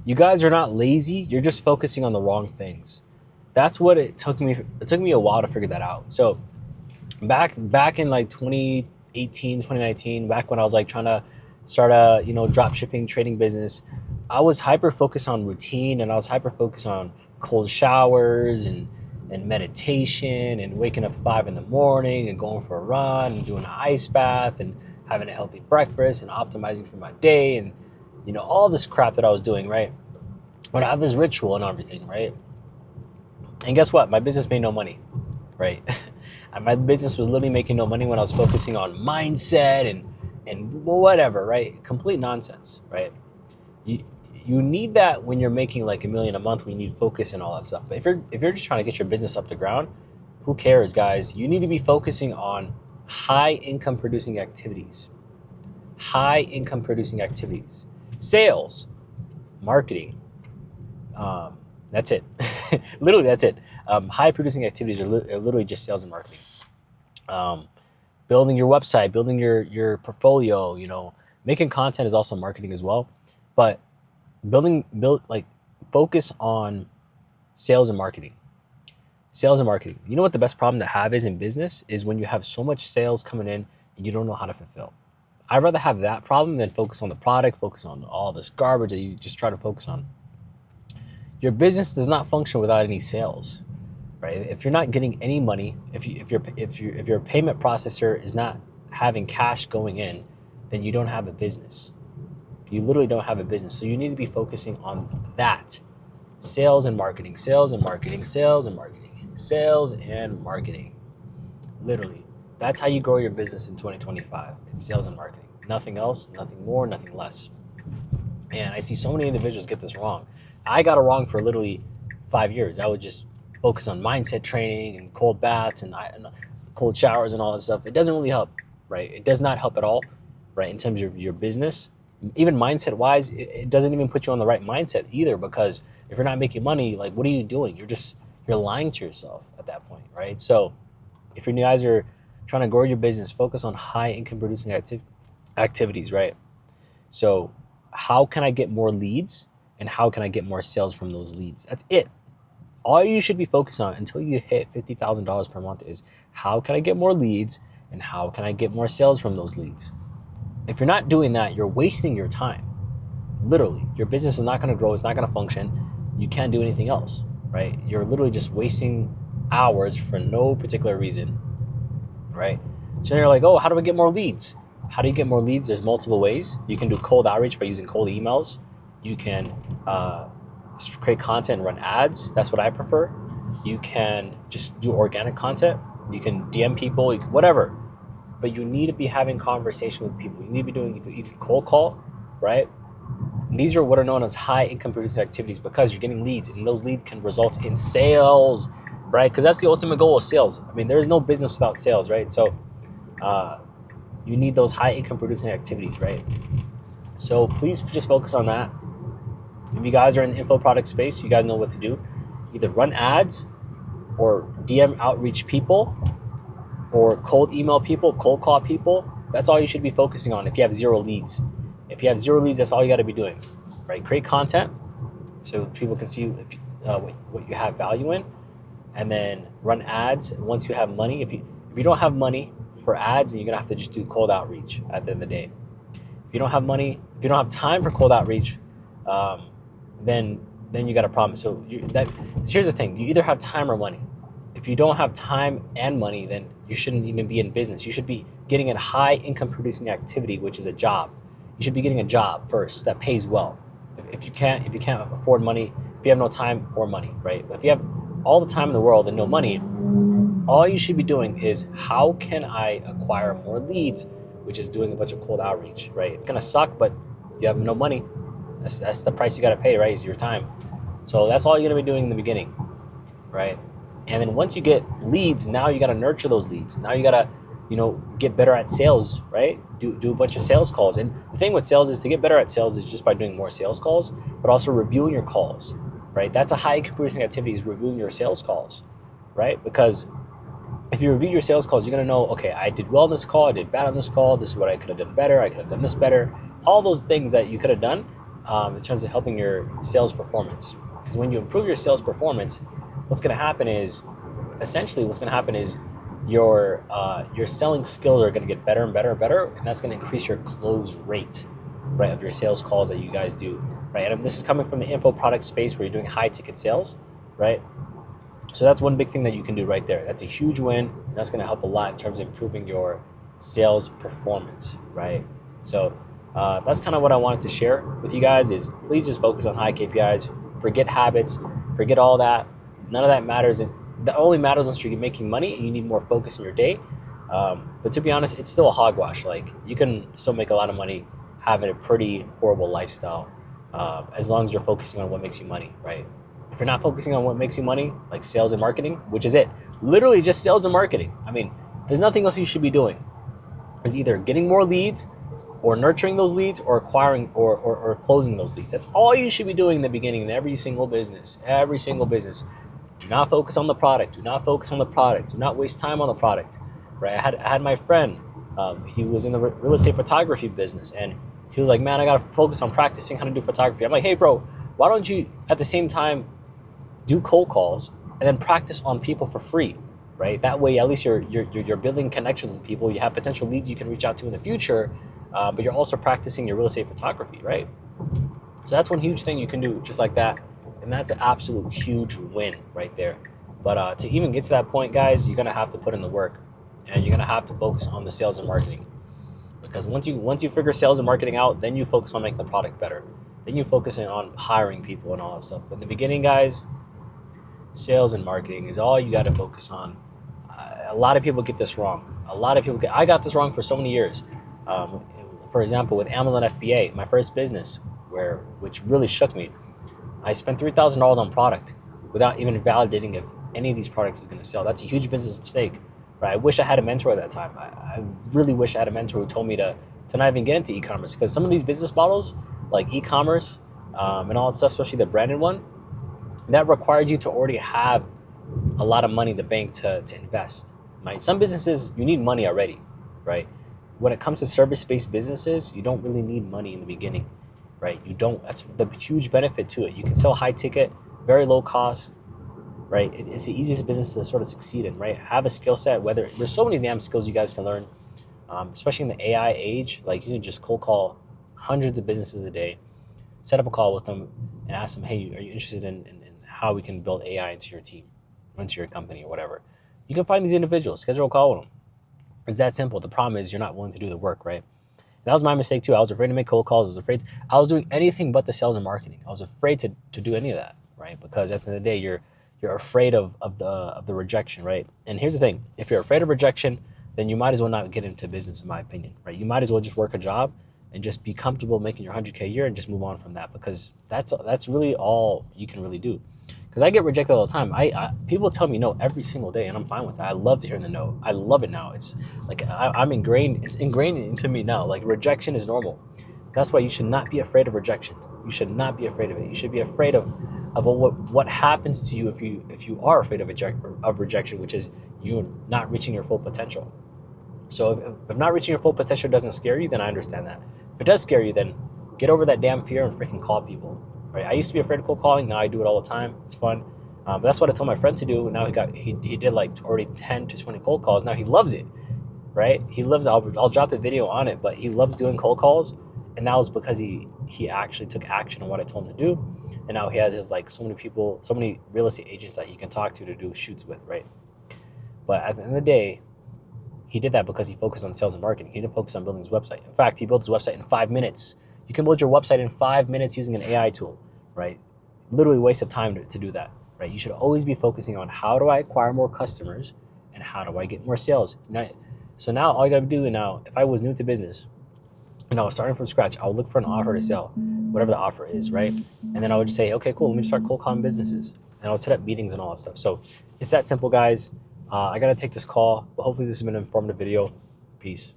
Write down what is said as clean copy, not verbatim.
You guys are not lazy. You're just focusing on the wrong things. That's what it took me. It took me a while to figure that out. So back in like 2018, 2019, back when I was like trying to start a drop shipping trading business, I was hyper focused on routine, and I was hyper focused on cold showers and meditation and waking up 5 in the morning and going for a run and doing an ice bath and having a healthy breakfast and optimizing for my day, and all this crap that I was doing, right? But I have this ritual and everything, right? And guess what? My business made no money, right? My business was literally making no money when I was focusing on mindset and whatever, right? Complete nonsense, right? You you need that when you're making like 1 million a month, when you need focus and all that stuff. But if you're just trying to get your business up the ground, who cares, guys? You need to be focusing on high income producing activities. High income producing activities. Sales, marketing. That's it. Literally, that's it. High producing activities are literally just sales and marketing. Um, Building your website, building your portfolio. Making content is also marketing as well. But build like focus on sales and marketing. Sales and marketing. You know what the best problem to have is in business is when you have so much sales coming in and you don't know how to fulfill. I'd rather have that problem than focus on the product, focus on all this garbage that you just try to focus on. Your business does not function without any sales, right? If you're not getting any money, if your payment processor is not having cash going in, then you don't have a business. You literally don't have a business. So you need to be focusing on that. Sales and marketing, sales and marketing, sales and marketing, sales and marketing. Literally. That's how you grow your business in 2025. It's sales and marketing. Nothing else, nothing more, nothing less. And I see so many individuals get this wrong. I got it wrong for literally 5 years. I would just focus on mindset training and cold baths and cold showers and all that stuff. It doesn't really help, right? It does not help at all, right? In terms of your business, even mindset wise, it doesn't even put you on the right mindset either, because if you're not making money, like what are you doing? You're lying to yourself at that point, right? So if you guys are trying to grow your business, focus on high income producing activities, right? So how can I get more leads and how can I get more sales from those leads? That's it. All you should be focused on until you hit $50,000 per month is how can I get more leads and how can I get more sales from those leads? If you're not doing that, you're wasting your time. Literally, your business is not going to grow. It's not going to function. You can't do anything else, right? You're literally just wasting hours for no particular reason, right? So you're like, oh, how do I get more leads? How do you get more leads? There's multiple ways. You can do cold outreach by using cold emails. You can create content and run ads. That's what I prefer. You can just do organic content. You can DM people, whatever. But you need to be having conversation with people. You need to be doing, you can cold call, right? And these are what are known as high income producing activities because you're getting leads, and those leads can result in sales, right? Because that's the ultimate goal of sales. I mean, there is no business without sales, right? So you need those high income producing activities, right? So please just focus on that. If you guys are in the info product space, you guys know what to do. Either run ads or DM outreach people or cold email people, cold call people. That's all you should be focusing on if you have zero leads. If you have zero leads, that's all you got to be doing, right? Create content so people can see what you have value in, and then run ads once you have money. If you don't have money for ads, then you're gonna have to just do cold outreach at the end of the day. If you don't have money, if you don't have time for cold outreach, then you got a problem. So here's the thing: you either have time or money. If you don't have time and money, then you shouldn't even be in business. You should be getting a high income producing activity, which is a job. You should be getting a job first that pays well. If you can't afford money, if you have no time or money, right? But if you have all the time in the world and no money, all you should be doing is how can I acquire more leads, which is doing a bunch of cold outreach, right? It's gonna suck, but you have no money. That's the price you gotta pay, right? Is your time. So that's all you're gonna be doing in the beginning, right? And then once you get leads, now you gotta nurture those leads. Now you gotta, get better at sales, right? Do a bunch of sales calls. And the thing with sales is to get better at sales is just by doing more sales calls, but also reviewing your calls, right? That's a high producing activity, is reviewing your sales calls, right? Because if you review your sales calls, you're gonna know, okay, I did well on this call, I did bad on this call, this is what I could have done better, I could have done this better. All those things that you could have done, in terms of helping your sales performance. Because when you improve your sales performance, what's going to happen is, essentially, what's going to happen is your selling skills are going to get better and better and better, and that's going to increase your close rate, right, of your sales calls that you guys do, right? And this is coming from the info product space where you're doing high ticket sales, right? So that's one big thing that you can do right there. That's a huge win. And that's going to help a lot in terms of improving your sales performance, right? So that's kind of what I wanted to share with you guys is please just focus on high KPIs. Forget habits. Forget all that. None of that matters. And that only matters once you're making money and you need more focus in your day. But to be honest, it's still a hogwash. Like, you can still make a lot of money having a pretty horrible lifestyle, as long as you're focusing on what makes you money, right? If you're not focusing on what makes you money, like sales and marketing, which is it, literally just sales and marketing. I mean, there's nothing else you should be doing. It's either getting more leads or nurturing those leads or acquiring or closing those leads. That's all you should be doing in the beginning in every single business. Every single business. Do not focus on the product. Do not focus on the product. Do not waste time on the product, right? I had my friend, he was in the real estate photography business, and he was like, man, I got to focus on practicing how to do photography. I'm like, hey, bro, why don't you at the same time do cold calls and then practice on people for free, right? That way, at least you're building connections with people. You have potential leads you can reach out to in the future, but you're also practicing your real estate photography, right? So that's one huge thing you can do, just like that, and that's an absolute huge win right there. But to even get to that point, guys, you're gonna have to put in the work, and you're gonna have to focus on the sales and marketing. Because once you figure sales and marketing out, then you focus on making the product better. Then you focus on hiring people and all that stuff. But in the beginning, guys, sales and marketing is all you got to focus on. A lot of people get this wrong. I got this wrong for so many years. For example, with Amazon FBA, my first business, which really shook me, I spent $3,000 on product without even validating if any of these products is going to sell. That's a huge business mistake. Right? I wish I had a mentor at that time. I really wish I had a mentor who told me to not even get into e-commerce, because some of these business models, like e-commerce and all that stuff, especially the branded one, that required you to already have a lot of money in the bank to invest. Right? Some businesses, you need money already, right? When it comes to service-based businesses, you don't really need money in the beginning, right? You don't. That's the huge benefit to it. You can sell high ticket, very low cost, right? It's the easiest business to sort of succeed in, right? Have a skill set. Whether there's so many damn skills you guys can learn, especially in the AI age. Like, you can just cold call hundreds of businesses a day, set up a call with them, and ask them, hey, are you interested in how we can build AI into your team, into your company, or whatever? You can find these individuals, schedule a call with them. It's that simple. The problem is you're not willing to do the work, right? That was my mistake too. I was afraid to make cold calls. I was doing anything but the sales and marketing. I was afraid to do any of that, right? Because at the end of the day, you're afraid of the rejection, right? And here's the thing: if you're afraid of rejection, then you might as well not get into business, in my opinion, right? You might as well just work a job and just be comfortable making your 100K a year and just move on from that, because that's really all you can really do. Because I get rejected all the time. People tell me no every single day, and I'm fine with that. I love hearing the no. I love it now. It's like I'm ingrained. It's ingrained into me now. Like, rejection is normal. That's why you should not be afraid of rejection. You should not be afraid of it. You should be afraid of what happens to you if you are afraid of rejection, which is you not reaching your full potential. So if not reaching your full potential doesn't scare you, then I understand that. If it does scare you, then get over that damn fear and freaking call people. Right? I used to be afraid of cold calling. Now I do it all the time. It's fun. But that's what I told my friend to do. And now he did like already 10 to 20 cold calls. Now he loves it. Right? He loves it. I'll drop a video on it, but he loves doing cold calls. And that was because he actually took action on what I told him to do. And now he has his, like, so many real estate agents that he can talk to do shoots with, right? But at the end of the day, he did that because he focused on sales and marketing. He didn't focus on building his website. In fact, he built his website in 5 minutes. You can build your website in 5 minutes using an AI tool, right? Literally a waste of time to do that, right? You should always be focusing on how do I acquire more customers and how do I get more sales. So now all you gotta do now, if I was new to business and I was starting from scratch, I would look for an offer to sell, whatever the offer is, right? And then I would just say, okay, cool, let me start cold calling businesses. And I'll set up meetings and all that stuff. So it's that simple, guys. I gotta take this call, but hopefully this has been an informative video. Peace.